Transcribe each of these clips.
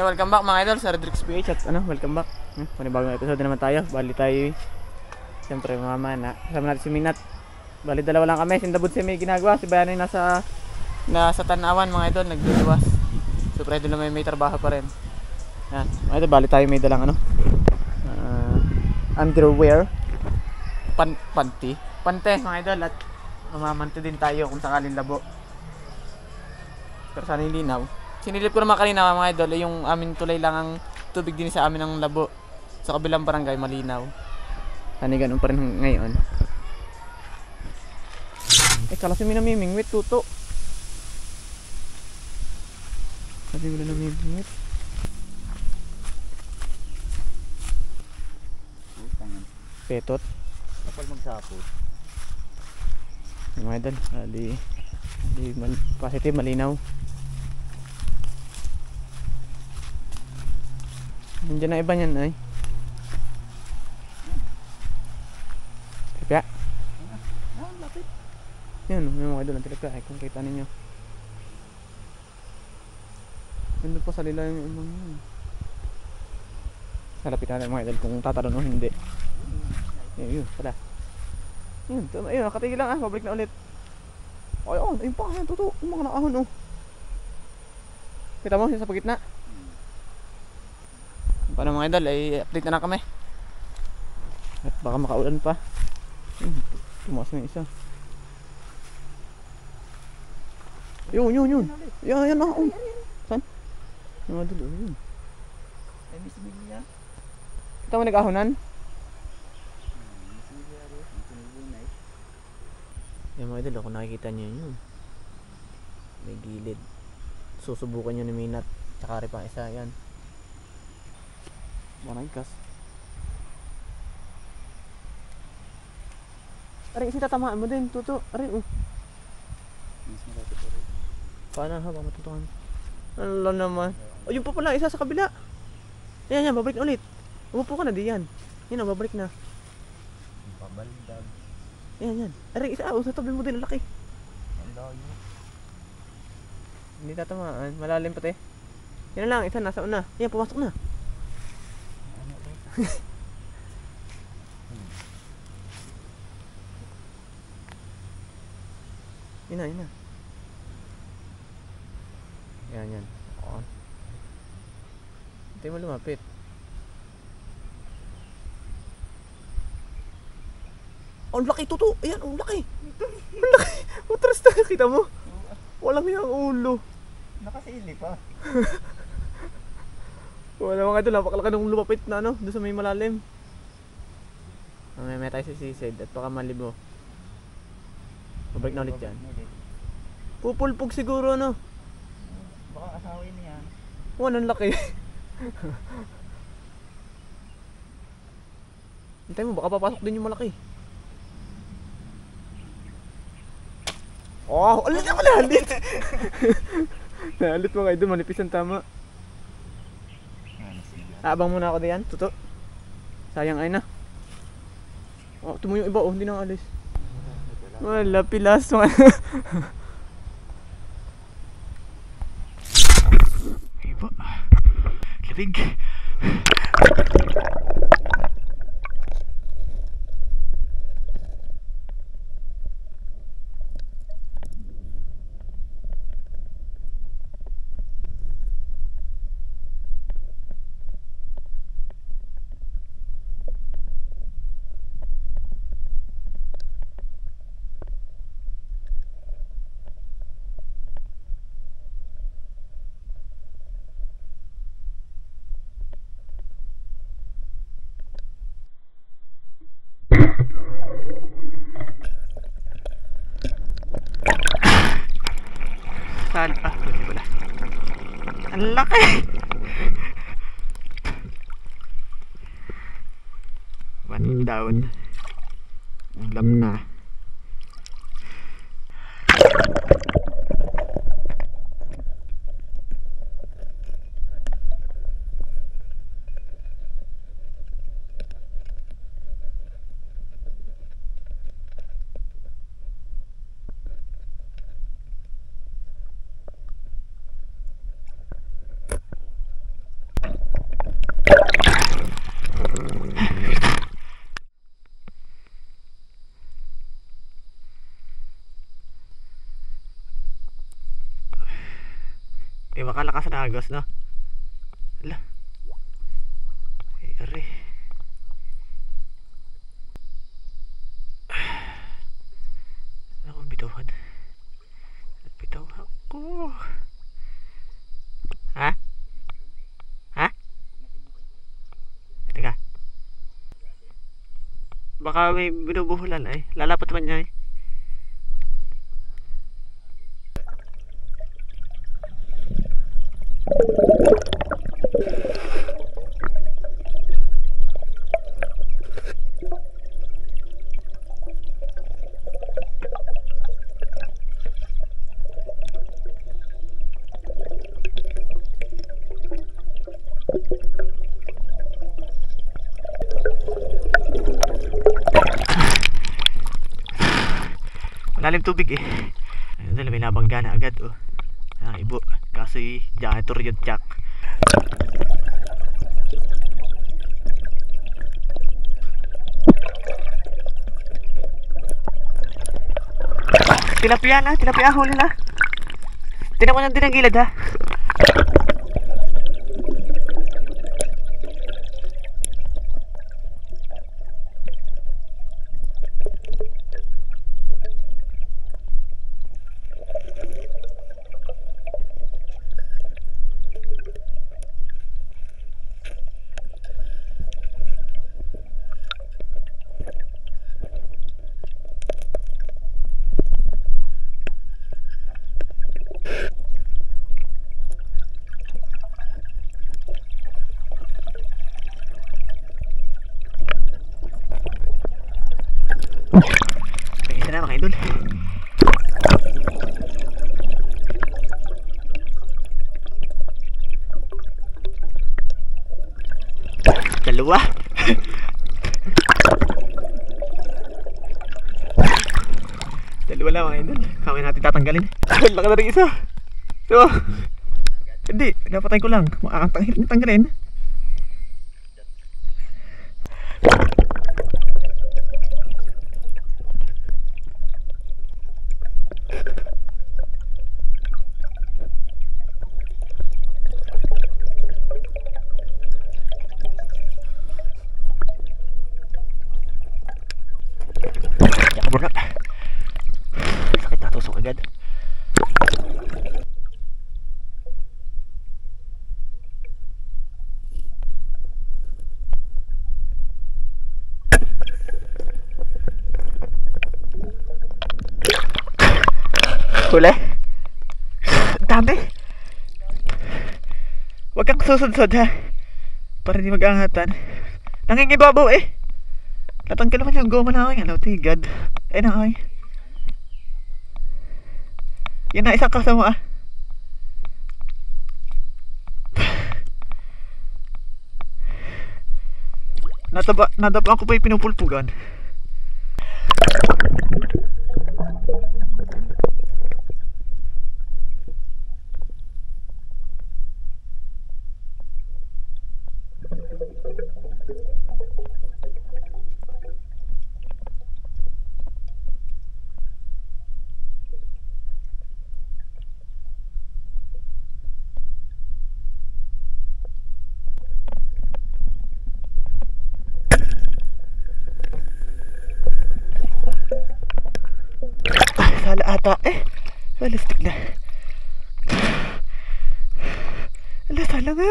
welcome back mga idol sa Rodrix PH at welcome back. Panibagong episode naman tayo. Bali tayo, siyempre mama na. Kasama natin si Minat. Bali dalawa lang kami, sindabod si may ginagawa. Si Bayanoy nasa Tanawan mga idol, nagduduwas. So pre idol na may trabaho pa rin. Yan, mga idol, bali tayo may dalang underwear, pante mga idol. At mamamanto din tayo kung sakaling labo. Pero sana hindi linaw. Sinilip ko naman kanina mga idol, yung aming tulay lang ang tubig din sa amin ng labo. Sa kabilang barangay malinaw. Sana ganun pa rin ngayon. Kala si may namimingwit, tuto. Sabi mo na namimingwit. Petot. Kapal magsapot. Mga idol, positive, malinaw. Nandiyan na iba niyan ay. Tilapia. Lapit. Yan, may mga idol ng tilapia ay kung kita ninyo. Ganda pa sa lilalim yung ibang yun. Salapit natin mga idol kung tatalon o hindi. Yun pala. Yun, nakatigil lang pabalik na ulit. Ay, ayun pa, yan, totoo. Yung mga nakahon, Kita mo, yun sa pagitna. Paano mga idol, ay update na kami. At baka makaulan pa. Tumaas na yung isa. Yun. Yan na, Saan? Yung mga idol, yun. Ay, Miss Emilia. Kita mo nag-ahonan? Yan mga idol, kung nakikita nyo yun. May gilid. Susubukan nyo ni Minat. Tsaka rin pang isa, yan. Managkas. Aray, isi tatamaan mo din, tuto. Aray, Mas malapit pa rin. Paano ha, baka matutukan. Ano naman. Yung pa pala, isa sa kabila. Yan, babalik na ulit. Umupo ka na, di yan. Yan, babalik na. Pabaldag. Yan. Aray, isa, sa tabi mo din, laki. Ang layo. Hindi tatamaan, malalim pati. Yan lang, isa nasa una. Yan, pumasok na. Yun na. Yan. On. Hindi mo lumapit. Ang laki, tuto. Ayan, ang laki. Ang laki. Utras na, kita mo. Walang yung ulo. Nakasili pa. Wala mga ito, napakalaki nung lumapit na doon sa may malalim. May tayo sa sisid at baka malibo. Mabalik na ulit yan. Pupulpog siguro Baka asawin niya. Ang laki. Hintay mo, baka papasok din yung malaki. Alit ako nalit. Nalit mga idol, manipis ang tama. Abang muna ako diyan, tuto. Sayang ay na. Tumuyo yung iba, hindi na alis. Wala, pilas. Iba. Labig. Saan? Wala. Ang laki! One down. Alam na. makalakas na agos, no? Ala. Ay, are. Ako, bituhan. Bitaw ako. Ha? Ha? Teka. Baka may binubuhulan ay. Lalapat man niya eh. Malalim tubig eh. Ayun dala, may nabangga na agad oh. Ah, ibo. Kasi janitor yun, Jack. Tilapia na, tilapia huli na. Tinan mo nang din ang gilid ha. May isa na mga idol. Dalawa. Dalawa lang mga idol. Kami natin tatanggalin. Laki na rin isa. So, hindi, napatayin ko lang. Makakantanggalin tanggalin. Yakabura. Sakit na tusok agad. Huli? Dami. Huwag kang susud-sud ha. Para hindi mag-angatan. Nangingibabaw eh. Natanggal naman yung goma na aking ano, tigad. Eh na ay. Yan na isang kasama ah. Nadaba ko pa yung pinupulpugan. Sala ata eh. Realistic na. Ala, sala nga.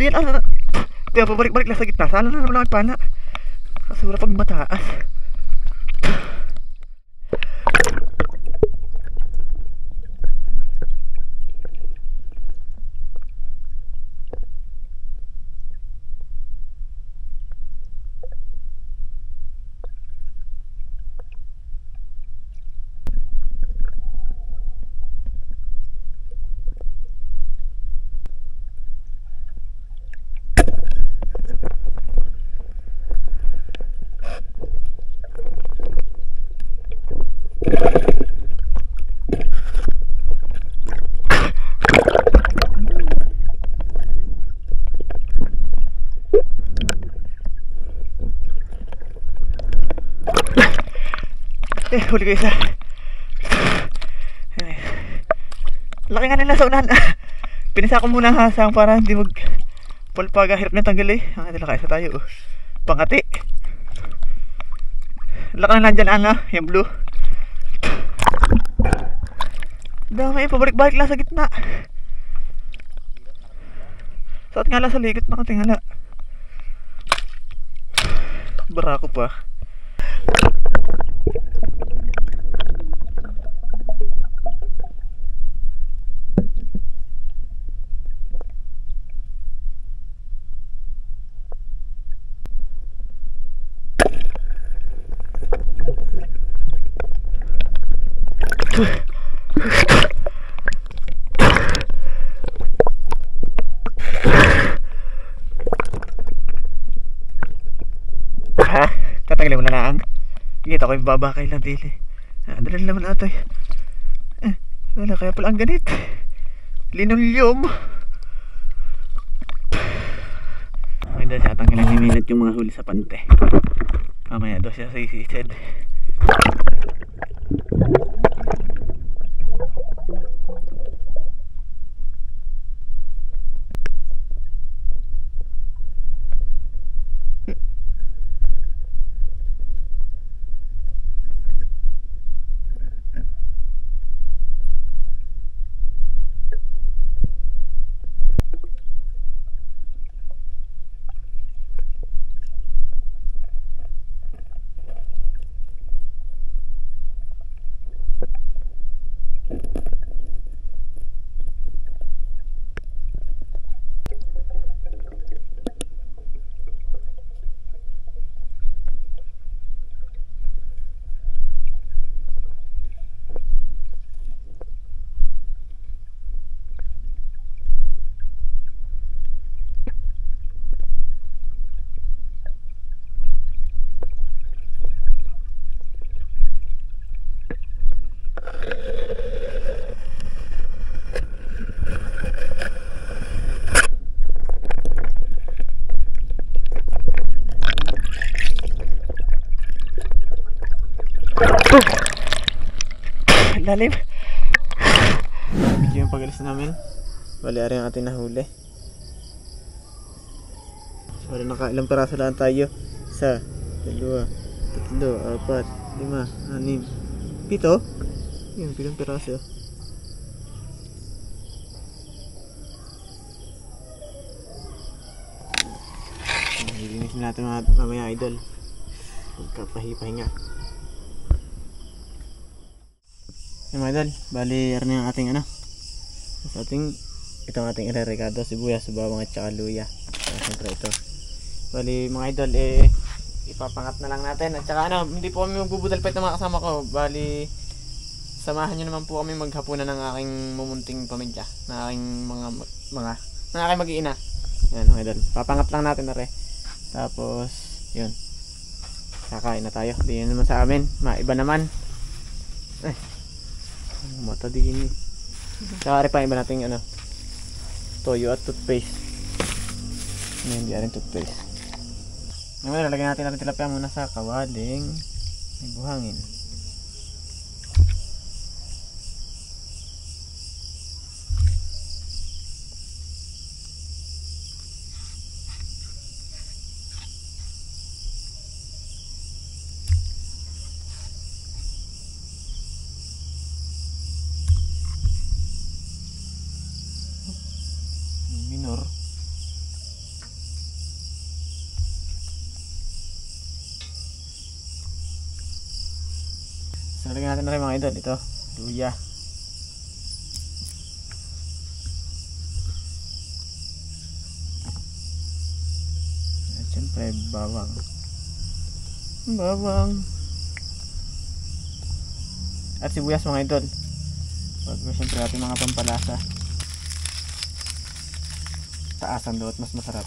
Di yan, di pabalik-balik lang sa gitna. Sana na naman lang pana. Kasura pag mataas. huli ko isa. Laki nga nila sa unahan. Pinasa ko muna hasang para hindi mag palpaga. Hirap na tanggal eh. Ang nila kaisa tayo. Pangati. Laki na lang dyan yung blue. Dami, pabalik-balik lang sa gitna. Saat nga lang sa likod na katingala. Barako pa. Ha? Tatagalin mo na lang. Kita ko yung babakay lang dili. Dali naman ata wala kaya pala ang ganit. Linoleum. Ay dahil sa atang kailang himilit yung mga huli sa pante. Mamaya daw siya sa isisid. Lalim. Medyo yung pag-alis namin. Bali, ari ang ating nahuli. So, nakailang peraso lang tayo. 1, 2, 3, 4, 5, 6, 7. Yun, 7 peraso. Nilinisin natin mamaya idol. Pagkapahipahinga. Yung mga idol, bali na yung ating sa ating itong ating irerekado, sibuyas, bawang at saka luya. Siyempre ito. Bali mga idol, ipapangat na lang natin. At saka hindi po kami magbubudal pa ito mga kasama ko. Bali, samahan nyo naman po kami maghapunan ng aking mumunting pamilya. Na aking na aking mag-iina. Yan mga idol, papangat lang natin na re. Tapos, yun. Kakain na tayo. Di yun naman sa amin. Maiba naman. Mata din eh. Saka pa iba natin toyo at toothpaste. Hindi rin toothpaste. Ngayon lalagyan natin tilapia muna sa kawaling may buhangin. Minor. So lagyan natin na rin mga idol ito, luya. At syempre bawang. At sibuyas mga idol. Pag syempre ating mga pampalasa. Taasan doon mas masarap.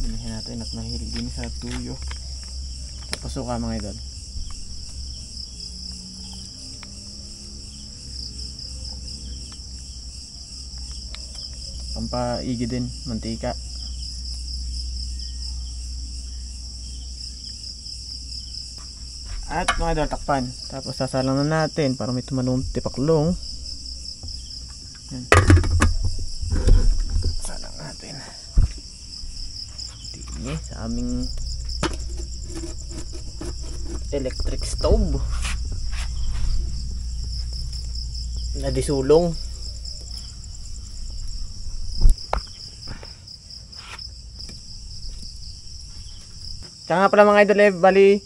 Dinihin natin natin at mahilig din sa tuyo. Tapos suka mga idol. Pampaigi din, mantika. At mga idol, takpan. Tapos sasalang na natin para may tumalong tipaklong. Yan. Salang natin. Tingin sa aming electric stove na disulong. Tsaka nga pala mga idol, bali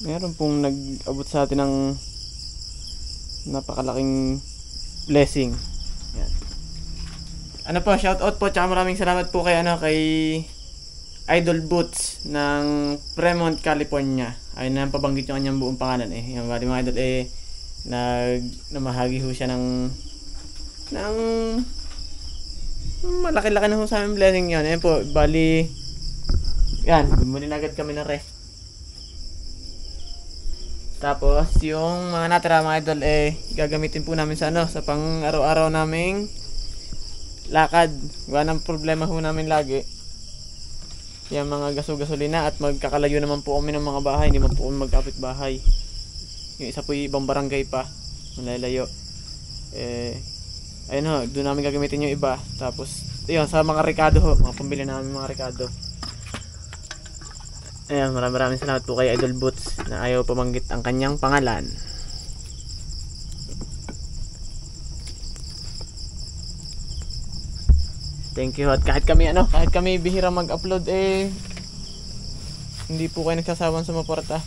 meron pong nag-abot sa atin ng napakalaking blessing. Yan. Ano po, shout out po, tsaka maraming salamat po kay Idol Boots ng Fremont, California. Ayun na pabanggit yung kanyang buong pangalan eh. Yung bali mga idol namahagi ho siya ng malaki-laki na ho sa aming blessing yun. Ayun po, bali yan, bumuli na agad kami ng rest. Tapos yung mga natira mga idol gagamitin po namin sa sa pang araw-araw naming lakad. Wala nang problema ho namin lagi. Yung mga gasolina at magkakalayo naman po kami ng mga bahay, hindi man po kami magkapit bahay. Yung isa po yung ibang barangay pa, malalayo. Ayun ho, doon namin gagamitin yung iba. Tapos yun, sa mga rekado ho, mga pambili namin mga rekado. Ayan, maraming salamat po kay Idol Boots na ayaw pamanggit ang kanyang pangalan. Thank you. At kahit kami bihira mag-upload hindi po kayo nagsasawang sumuporta.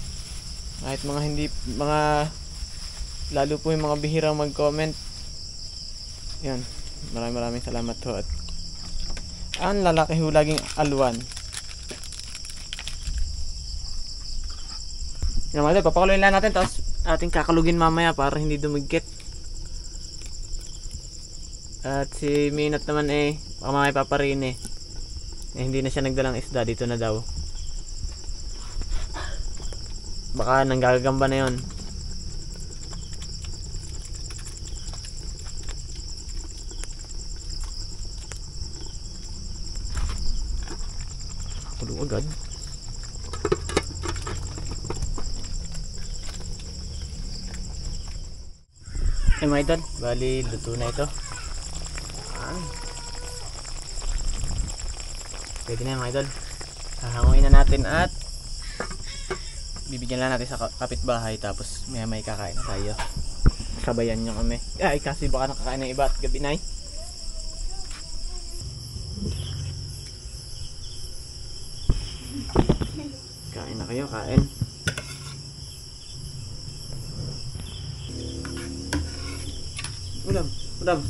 Kahit lalo po yung mga bihirang mag-comment. Yan, maraming salamat ho. At ang lalaki ho laging alwan. Yan mga idol, papakuloyin lang natin tapos ating kakalugin mamaya para hindi dumigkit. At si Minat naman baka mamaya paparin hindi na siya nagdalang isda, dito na daw. Baka nanggagamba na yon. Kulo agad. Mga idol, bali luto na ito. Pwede na mga idol. Hahanguin na natin at bibigyan lang natin sa kapitbahay. Tapos may kakain na tayo. Sabayan nyo kami. Ay kasi baka nakakain ng iba at gabi na Kain na kayo, kain. Ulam.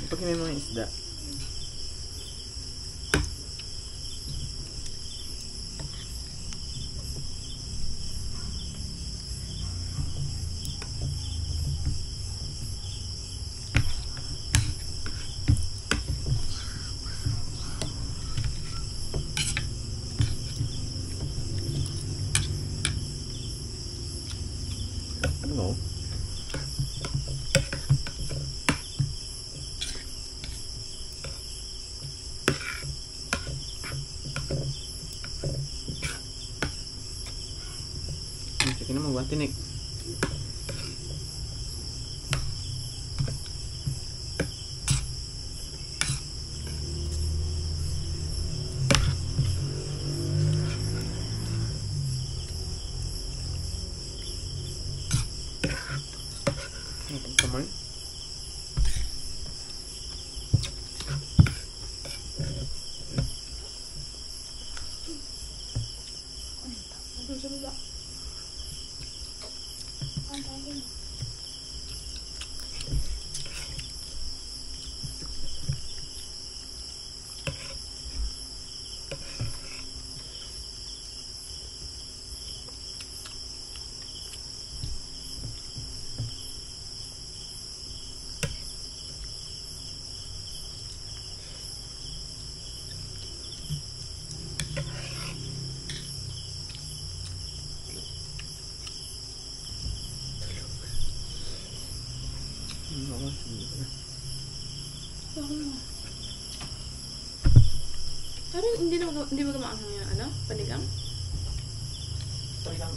Pag may mga isda. Ano? Sige na magwantinik. Kamay. Pero hindi mo gumaanghang yung ano? Panigang? Talagang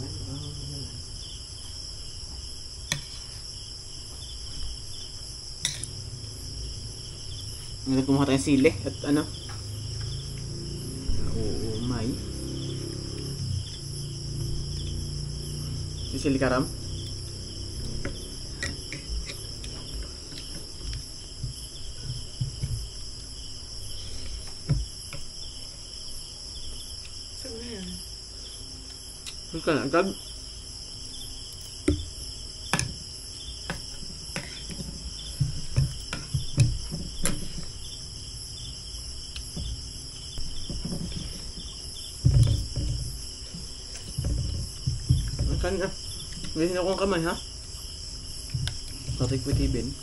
Ngayon kumuha tayong sili at ano? Oo, may. Sili karam. Saan na yan? Huwag ka na agad. Kan na. Ngayon akong kamay ha. Katik with ibin.